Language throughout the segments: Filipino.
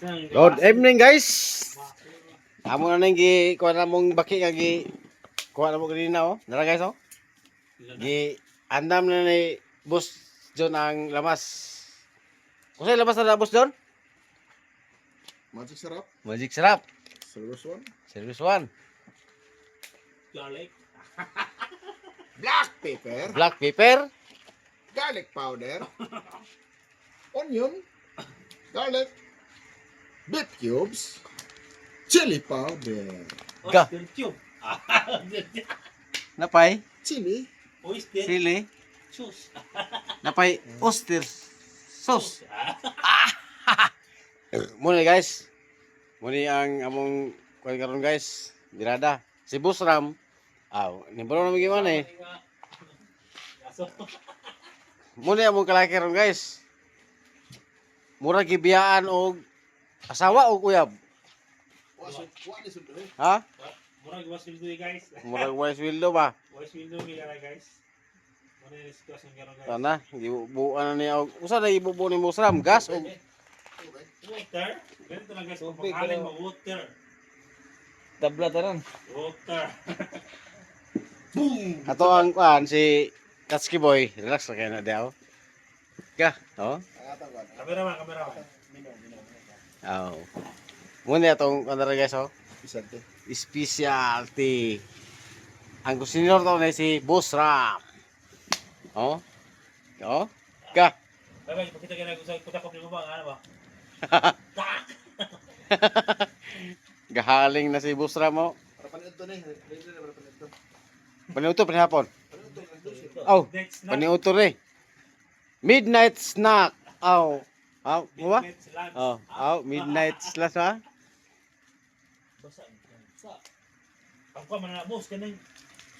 Good evening guys. Amo na nang gi kuha na mong baki nga gi kuha na mo kanina oh. Nara guys oh. Gi andam na ni Boss John ang lamas. Kusay lamas na Boss John? Magic sarap. Magic sarap. Service one. Service 1. Garlic. Black pepper. Black pepper. Garlic powder. Onion. Garlic. Beef cubes. Chili powder. Ga. Oyster cube. Napay Chili. Oyster sili. sauce. Napay oyster sauce. Muna guys. Muna ang among kuha karon guys. Birada. Si Boss Ram. Nimbaro na magiman eh. Aso. Muna among kalaki ron guys. Mura gibiyaan og asawa o uyab. What is it? Ha? Murag was will do guys. Mura wise wildo ba? Was will do guys. Muna yung situation karon guys. Sana gibubuan na niya og usa na ibubuo ni Boss Ram gas og Water. Ganito lang guys. Kung pangalan mo water. Tabla taran. Water. Boom! ato ang kuan si Katski Boy. Relax ra kay na daw. Ka, oh. Kamera man. Oh. Muna atong kuan ra guys oh. Isante. Specialty. Ang kusinor to na si Boss Ram. Oh. Oh. Ka. Bye, pakita ka na kung sa puta ko mo ba ano ba? Gahaling na si Boss Ram oh. Para panood to ni. Ready na para panood to. Paniuto panihapon. Panood to. Oh, Next na. paniuto rin. Midnight snack. Oh. Oh, mo ba? Midnight slash ha? Basa. Ako ka man na boss kanang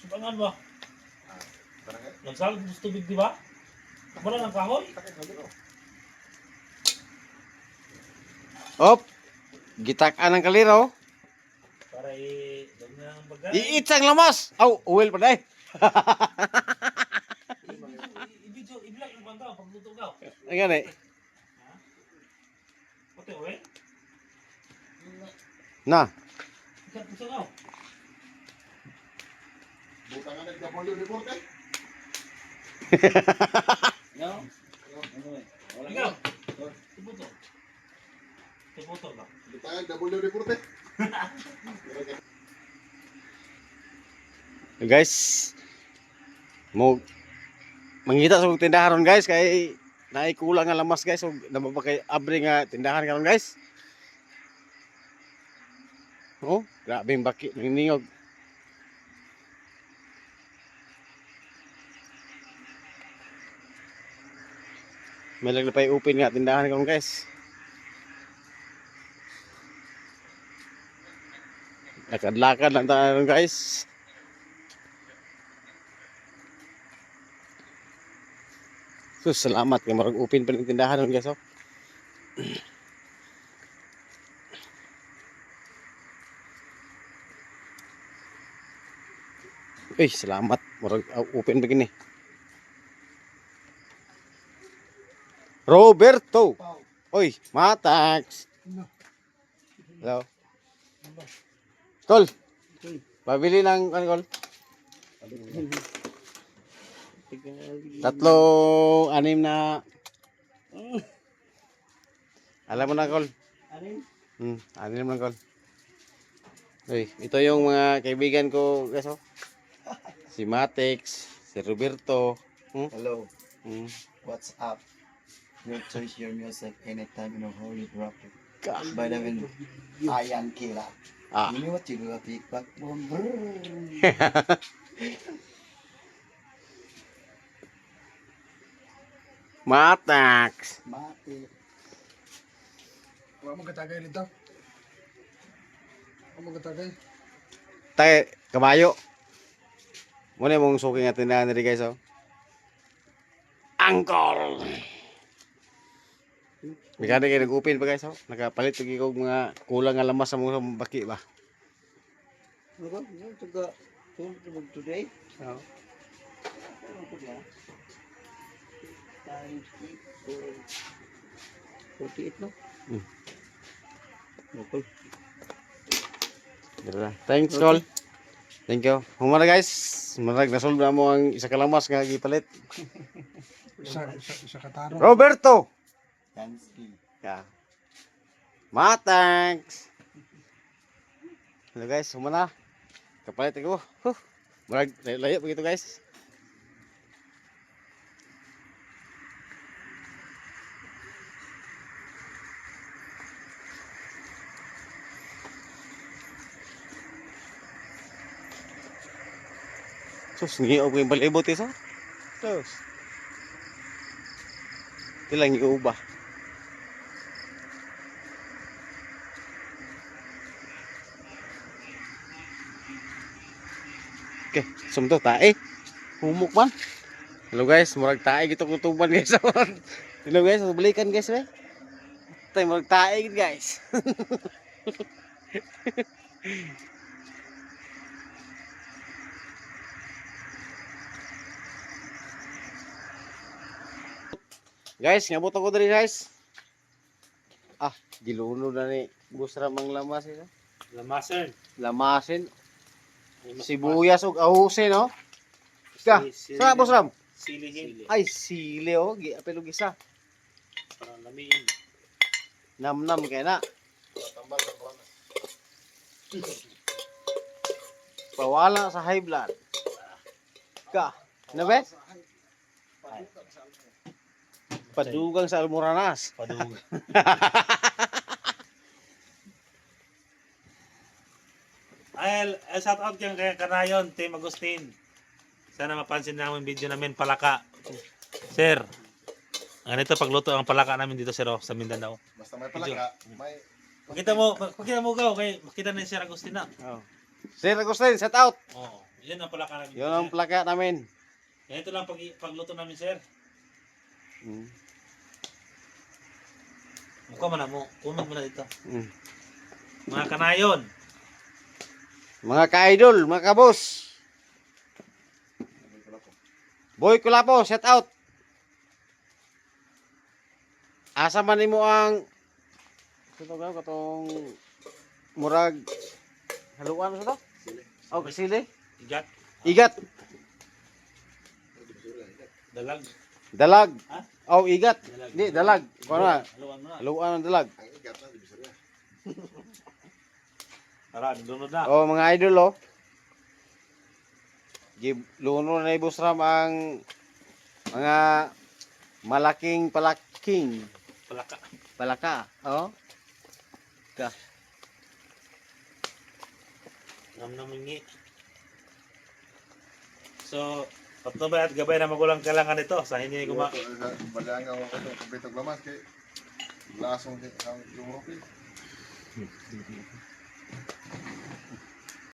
subangan ba? Para nga. Nagsalag mo sa tubig di ba? Wala nang kahoy. Op. Gitak-an ng kaliro. Para dog na ang bagay. Iit sang lamas. Aw, uwel pa dai. I-video, i-vlog yung bangka pagluto ka. Ang gani. Pati oy. Na. Ikat puso ka. Buta nga nag-double report eh. No. Ikaw. Tibuto. Tibuto ba? Buta nga double report eh. Guys. Mo mangita sa tindahan ron guys kay naikulang nga lamas guys ug namabakay abri nga tindahan karon guys. Oh, grabe yung baki ningog. May naglapay open nga tindahan karon guys. Lakad-lakad lang tayo guys. So, salamat kay marag open pa ng tindahan nun guys oh. Uy, salamat marag open pa gini. Roberto. Uy, Matax. Hello. Kol. Pabili ng ano Kol? Tatlo, anim na. Alam mo na Kol. Anim na Kol. Uy, ito yung mga kaibigan ko guys oh. Si Matex, si Roberto. Hello, Hmm. what's up? Your choice your music anytime in a holy rocket. Ka- By the way, Ayan Kila. Ah. You know what you do? A big back boom. Matax. Mati. Huwag mong katagay nito. Huwag mong katagay. Tay, kabayo. Muna mong suking at tindahan nila guys oh. Angkol. Mikada kayo nag-open pa guys oh. Nakapalit lagi ko mga kulang nga lamas sa mga baki ba. Ano? Taga today. Oh. Ano ko ba? Times 48 no? Okay. Thanks, Col. Thank you. Humana guys, marag nasolve na mo ang isa ka lamas nga gipalit. Isa katarong. Roberto. Yansky. Yeah. Thanks. Hello guys, humana. Kapalit ako. Marag layo begitu guys. Sus, ngiyaw ko yung balibot isa. Sus. Tilang iuba. Okay, sumto tae. Humok man. Hello guys, murag tae gito kutuban guys. Hello guys, balikan guys we. Tay murag tae gid guys. Guys, ngabot ako diri guys. Ah, giluno na ni Busra mang lamas ito. Lamasan. Lamasin. Sibuyas ug ahusin no. Ka, sa Busram. Silihin. Ay, sili oh, gi apelo gisa. Para lamiin. Nam-nam kay na. Tambal sa kuwan. Pawala sa high blood. Ka, na be? Padugang sa Almoranas. Padug. Ay, shout out kang kay Kanayon, Team Agustin. Sana mapansin namin video namin palaka. Sir, ganito pagluto ang palaka namin dito sir sa Mindanao. Basta may palaka, may Pakita mo gaw kay makita ni Sir Agustin na. Oh. Sir Agustin, set out. Oo, yan ang palaka namin. Yun ang plaka namin. Ganito lang pagluto namin sir. Mm. Mukha mo na mo, comment mo na dito. Mm. Mga Kanayon, Mga ka-idol, mga kabos. Boy Kulapo, set out. Asa man nimo ang ito ka katong murag haluan sa to? Oh, sili. igat, Igat, dalag, dalag. Ha? Oh, igat. dalag. Di dalag. Kuno na. Haluan mo na. Haluan ng dalag. ang igat na di bisaya. Tara, dunod na. Oh, mga idol oh. Luno na ni Busram ang mga malaking Palaka. palaka. Oh. Ka. Namnamingi. So, patnubay at gabay na magulang kailangan ito sa hindi kuma. Balangaw ako itong kabitog lamas kay lasong ang yung rupil.